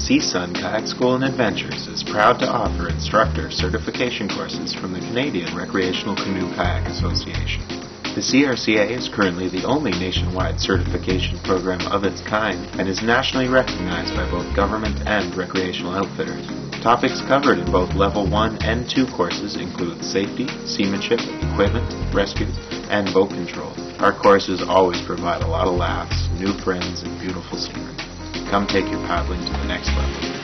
Sea Sun Kayak School and Adventures is proud to offer instructor certification courses from the Canadian Recreational Canoe Kayak Association. The CRCA is currently the only nationwide certification program of its kind and is nationally recognized by both government and recreational outfitters. Topics covered in both Level 1 and 2 courses include safety, seamanship, equipment, rescue, and boat control. Our courses always provide a lot of laughs, new friends, and beautiful scenery. Come take your paddling to the next level.